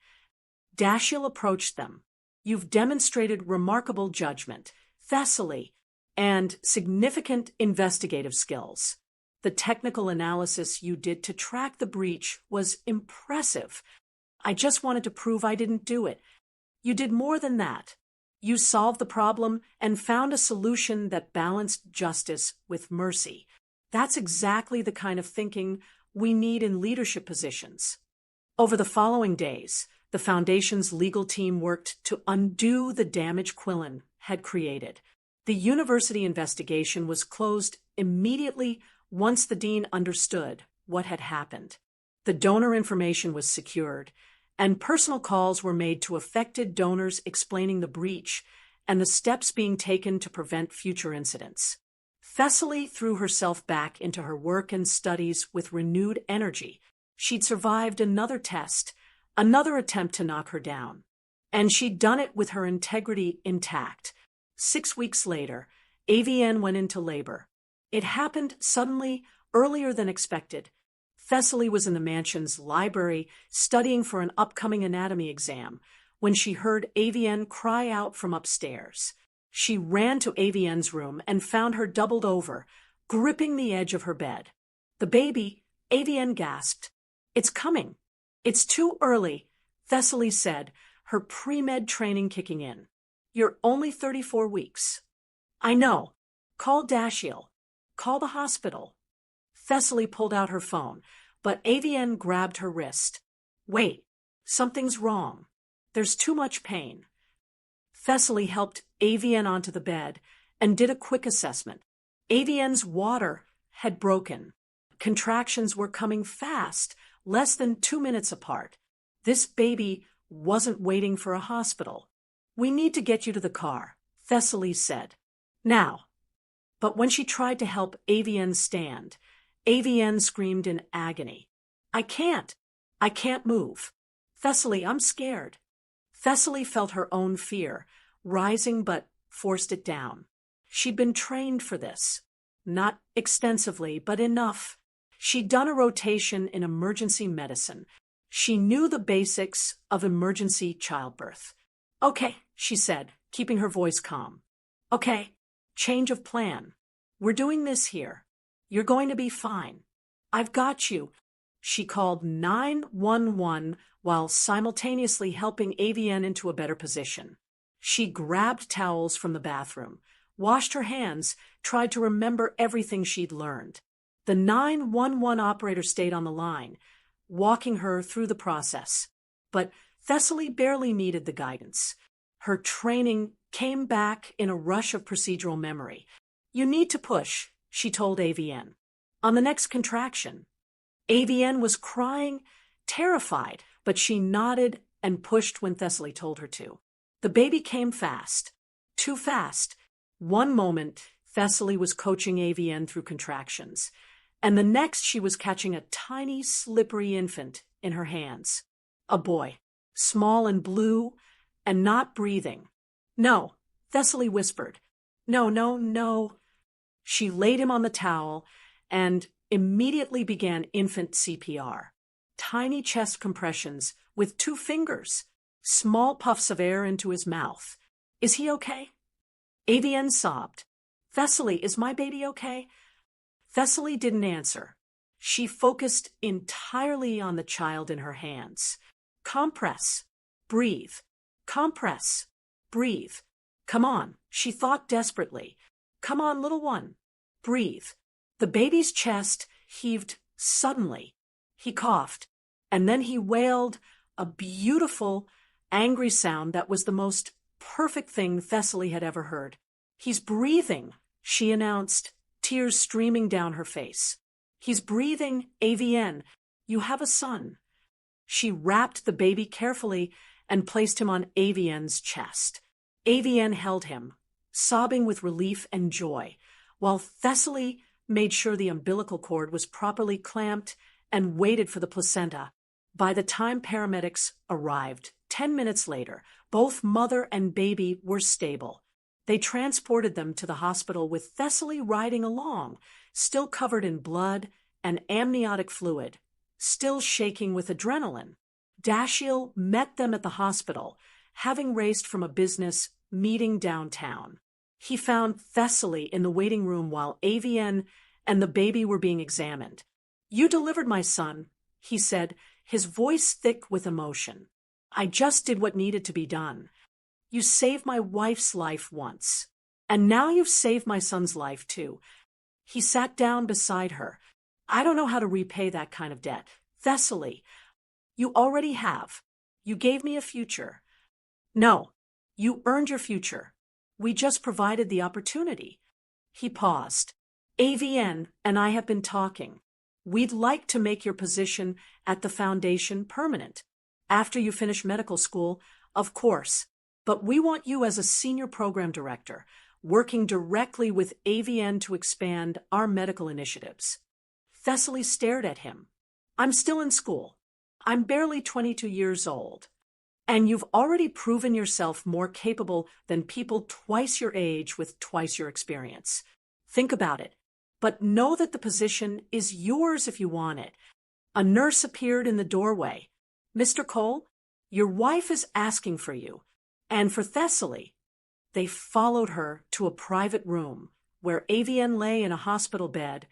Dashiell approached them. "You've demonstrated remarkable judgment, Thessaly, and significant investigative skills. The technical analysis you did to track the breach was impressive. I just wanted to prove I didn't do it. You did more than that. You solved the problem and found a solution that balanced justice with mercy. That's exactly the kind of thinking we need in leadership positions." Over the following days, the Foundation's legal team worked to undo the damage Quillen had created. The university investigation was closed immediately once the dean understood what had happened. The donor information was secured, and personal calls were made to affected donors explaining the breach and the steps being taken to prevent future incidents. Thessaly threw herself back into her work and studies with renewed energy. She'd survived another test, another attempt to knock her down, and she'd done it with her integrity intact. 6 weeks later, AVN went into labor. It happened suddenly, earlier than expected. Thessaly was in the mansion's library studying for an upcoming anatomy exam when she heard AVN cry out from upstairs. She ran to AVN's room and found her doubled over, gripping the edge of her bed. "The baby," AVN gasped. "It's coming." "It's too early," Thessaly said, her pre-med training kicking in. "You're only 34 weeks. "I know. Call Dashiell. Call the hospital." Thessaly pulled out her phone, but AVN grabbed her wrist. "Wait, something's wrong. There's too much pain." Thessaly helped AVN onto the bed and did a quick assessment. AVN's water had broken. Contractions were coming fast, less than 2 minutes apart. This baby wasn't waiting for a hospital. "We need to get you to the car," Thessaly said. "Now." But when she tried to help AVN stand, AVN screamed in agony. I can't move. Thessaly, I'm scared." Thessaly felt her own fear, rising but forced it down. She'd been trained for this. Not extensively, but enough. She'd done a rotation in emergency medicine. She knew the basics of emergency childbirth. "Okay," she said, keeping her voice calm. "Okay, change of plan. We're doing this here. You're going to be fine. I've got you." She called 911 while simultaneously helping AVN into a better position. She grabbed towels from the bathroom, washed her hands, tried to remember everything she'd learned. The 911 operator stayed on the line, walking her through the process. But Thessaly barely needed the guidance. Her training came back in a rush of procedural memory. "You need to push," she told AVN. "On the next contraction." AVN was crying, terrified, but she nodded and pushed when Thessaly told her to. The baby came fast. Too fast. One moment, Thessaly was coaching AVN through contractions, and the next she was catching a tiny, slippery infant in her hands. A boy, small and blue, and not breathing. "No," Thessaly whispered. "No, no, no." She laid him on the towel and immediately began infant CPR. Tiny chest compressions with 2 fingers, small puffs of air into his mouth. "Is he okay?" AVN sobbed. "Thessaly, is my baby okay?" Thessaly didn't answer. She focused entirely on the child in her hands. "Compress. Breathe. Compress. Breathe. Come on," she thought desperately. "Come on, little one. Breathe." The baby's chest heaved suddenly. He coughed, and then he wailed a beautiful, angry sound that was the most perfect thing Thessaly had ever heard. "He's breathing," she announced tears streaming down her face. "He's breathing, AVN. You have a son." She wrapped the baby carefully and placed him on AVN's chest. AVN held him, sobbing with relief and joy, while Thessaly made sure the umbilical cord was properly clamped and waited for the placenta. By the time paramedics arrived, 10 minutes later, both mother and baby were stable. They transported them to the hospital with Thessaly riding along, still covered in blood and amniotic fluid, still shaking with adrenaline. Dashiell met them at the hospital, having raced from a business meeting downtown. He found Thessaly in the waiting room while AVN and the baby were being examined. "You delivered my son," he said, his voice thick with emotion. "I just did what needed to be done. You saved my wife's life once, and now you've saved my son's life too." He sat down beside her. "I don't know how to repay that kind of debt, Thessaly. You already have. You gave me a future." "No, you earned your future. We just provided the opportunity." He paused. "AVN and I have been talking. We'd like to make your position at the foundation permanent. After you finish medical school, of course. But we want you as a senior program director, working directly with AVN to expand our medical initiatives." Thessaly stared at him. "I'm still in school. I'm barely 22 years old. And you've already proven yourself more capable than people twice your age with twice your experience. Think about it. But know that the position is yours if you want it." A nurse appeared in the doorway. "Mr. Cole, your wife is asking for you." And for Thessaly. They followed her to a private room where AVN lay in a hospital bed,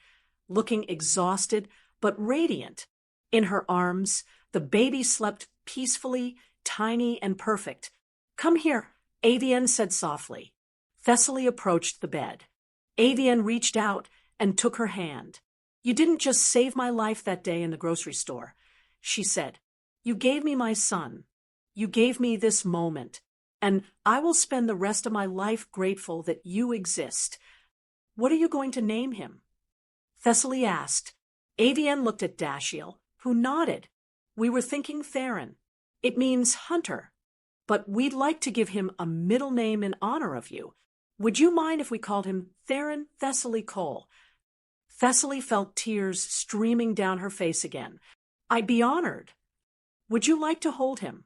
looking exhausted but radiant. In her arms, the baby slept peacefully, tiny and perfect. "Come here," AVN said softly. Thessaly approached the bed. AVN reached out and took her hand. "You didn't just save my life that day in the grocery store," she said. "You gave me my son. You gave me this moment. And I will spend the rest of my life grateful that you exist. What are you going to name him?" Thessaly asked. AVN looked at Dashiell, who nodded. "We were thinking Theron. It means hunter. But we'd like to give him a middle name in honor of you. Would you mind if we called him Theron Thessaly Cole?" Thessaly felt tears streaming down her face again. "I'd be honored. Would you like to hold him?"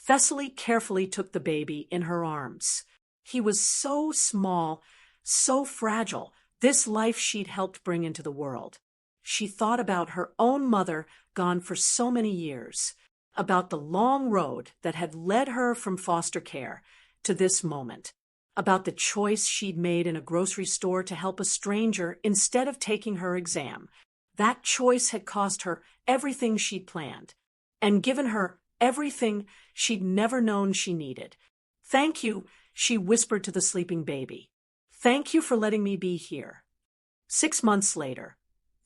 Thessaly carefully took the baby in her arms. He was so small, so fragile, this life she'd helped bring into the world. She thought about her own mother gone for so many years, about the long road that had led her from foster care to this moment, about the choice she'd made in a grocery store to help a stranger instead of taking her exam. That choice had cost her everything she'd planned, and given her everything she'd never known she needed. "Thank you," she whispered to the sleeping baby. "Thank you for letting me be here." 6 months later,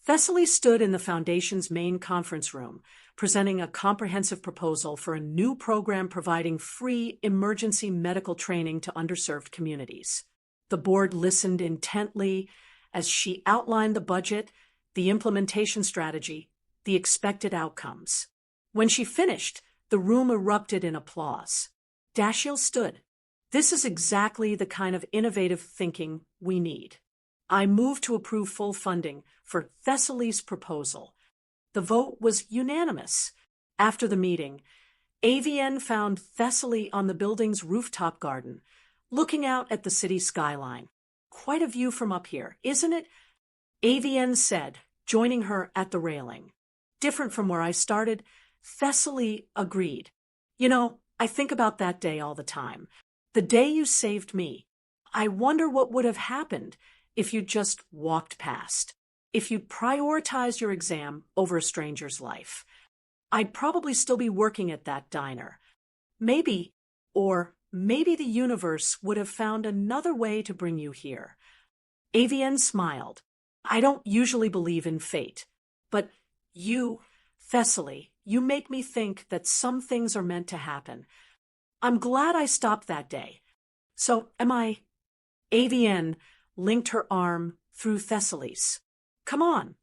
Thessaly stood in the Foundation's main conference room, presenting a comprehensive proposal for a new program providing free emergency medical training to underserved communities. The board listened intently as she outlined the budget, the implementation strategy, the expected outcomes. When she finished, the room erupted in applause. Dashiell stood. "This is exactly the kind of innovative thinking we need. I move to approve full funding for Thessaly's proposal." The vote was unanimous. After the meeting, AVN found Thessaly on the building's rooftop garden, looking out at the city skyline. "Quite a view from up here, isn't it?" AVN said, joining her at the railing. "Different from where I started," Thessaly agreed. "You know, I think about that day all the time. The day you saved me. I wonder what would have happened if you'd just walked past, if you'd prioritized your exam over a stranger's life. I'd probably still be working at that diner. Maybe, or maybe the universe would have found another way to bring you here." AVN smiled. "I don't usually believe in fate, but you, Thessaly, you make me think that some things are meant to happen. I'm glad I stopped that day. So am I." AVN linked her arm through Thessaly's. Come on.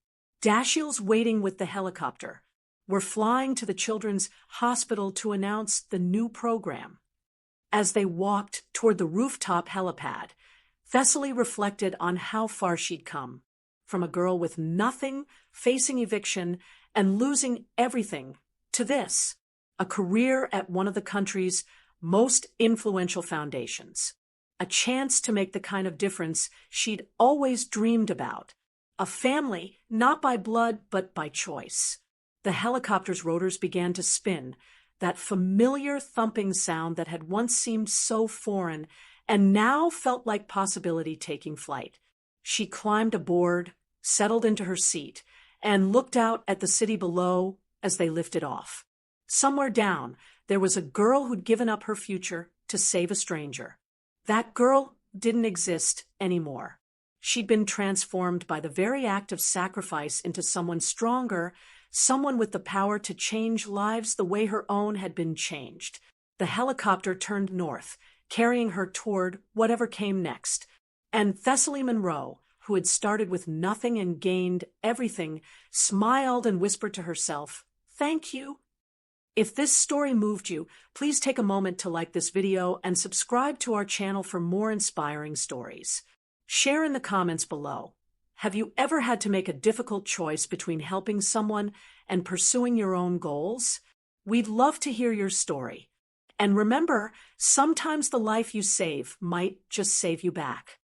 Dashiell's waiting with the helicopter. We're flying to the children's hospital to announce the new program. As they walked toward the rooftop helipad, Thessaly reflected on how far she'd come. From a girl with nothing, facing eviction, and losing everything, to this, a career at one of the country's most influential foundations. A chance to make the kind of difference she'd always dreamed about. A family, not by blood, but by choice. The helicopter's rotors began to spin, that familiar thumping sound that had once seemed so foreign and now felt like possibility taking flight. She climbed aboard, settled into her seat, and looked out at the city below as they lifted off. Somewhere down, there was a girl who'd given up her future to save a stranger. That girl didn't exist anymore. She'd been transformed by the very act of sacrifice into someone stronger, someone with the power to change lives the way her own had been changed. The helicopter turned north, carrying her toward whatever came next. And Thessaly Monroe, who had started with nothing and gained everything, smiled and whispered to herself, "Thank you." If this story moved you, please take a moment to like this video and subscribe to our channel for more inspiring stories. Share in the comments below. Have you ever had to make a difficult choice between helping someone and pursuing your own goals? We'd love to hear your story. And remember, sometimes the life you save might just save you back.